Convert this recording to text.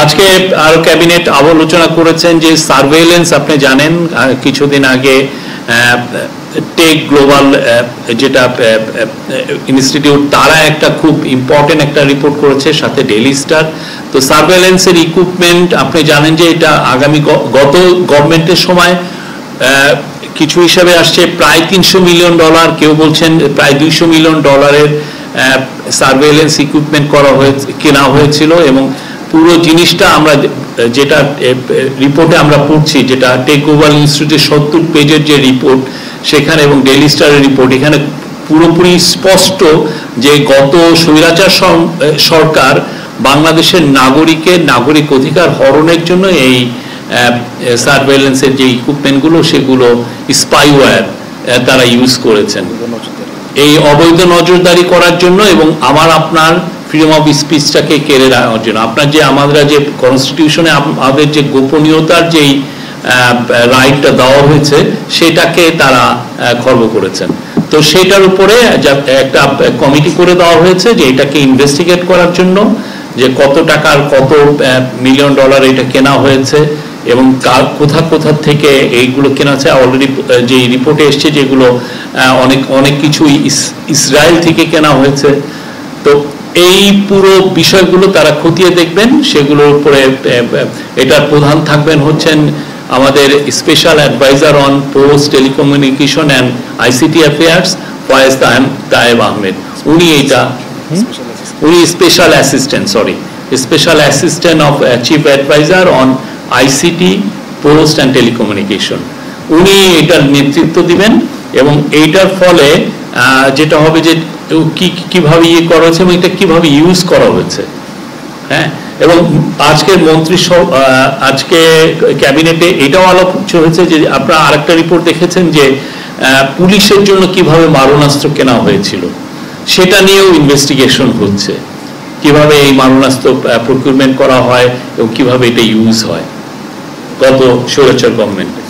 আজকে আরো ক্যাবিনেট আলোচনা করেছেন যে সার্ভেইলেন্স, আপনি জানেন কিছুদিন আগে টেক গ্লোবাল যেটা ইনস্টিটিউট, তারা একটা খুব ইম্পর্টেন্ট একটা রিপোর্ট করেছে, সাথে ডেইলি স্টার। তো সার্ভেইলেন্সের ইকুইপমেন্ট আপনি জানেন যে এটা আগামী গত গভর্নমেন্টের সময় কিছু হিসাবে আসছে প্রায় $300 মিলিয়ন, কেউ বলছেন প্রায় $200 মিলিয়ন সার্ভেইলেন্স ইকুইপমেন্ট কেনা হয়েছিল। এবং পুরো জিনিসটা আমরা যেটা রিপোর্টে আমরা পড়ছি, যেটা টেক গ্লোবাল ইনস্টিটিউটের 70 পেজের যে রিপোর্ট সেখানে এবং ডেইলি স্টারের রিপোর্ট, এখানে পুরোপুরি স্পষ্ট যে গত স্বৈরাচার সরকার বাংলাদেশের নাগরিক অধিকার হরণের জন্য এই সার্ভেইলেন্সের যে ইকুইপমেন্টগুলো সেগুলো স্পাইওয়্যার তারা ইউজ করেছেন এই অবৈধ নজরদারি করার জন্য এবং আপনার ফ্রিডম অফ স্পিচটাকে কেড়ে নেওয়ার জন্য। আপনার যে আমরা যে কনস্টিটিউশনে আমাদের যে গোপনীয়তার যেই রাইটটা দেওয়া হয়েছে সেটাকে তারা খর্ব করেছেন। তো সেটার উপরে একটা কমিটি করে দেওয়া হয়েছে যে এটাকে ইনভেস্টিগেট করার জন্য, যে কত টাকার কত $মিলিয়ন এটা কেনা হয়েছে এবং কোথা থেকে এইগুলো কেনা হচ্ছে। অলরেডি যে রিপোর্টে এসছে যেগুলো অনেক কিছু ইসরায়েল থেকে কেনা হয়েছে। তো এই পুরো বিষয়গুলো তারা খতিয়ে দেখবেন, সেগুলোর উপরে এটার প্রধান থাকবেন হচ্ছেন আমাদের special adviser on post, telecommunication and ICT affairs Faiz Taiyeb Ahmed. উনি special assistant of chief adviser on ICT, post and telecommunication. উনি এটার নেতৃত্ব দিবেন এবং এইটার ফলে যেটা হবে যে কিভাবে করা হয়েছে এবং এটা কিভাবে ইউজ করা হয়েছে। হ্যাঁ, এবং আজকে ক্যাবিনেটে এটাও আলোচনা হয়েছে যে আপনারা আরেকটা রিপোর্ট দেখেছেন যে পুলিশের জন্য কিভাবে মারণাস্ত্র কেনা হয়েছিল, সেটা নিয়েও ইনভেস্টিগেশন হচ্ছে, কিভাবে এই মারণাস্ত্র প্রকিউরমেন্ট করা হয় এবং কিভাবে এটা ইউজ হয় গত স্বৈরাচার গভর্নমেন্টে।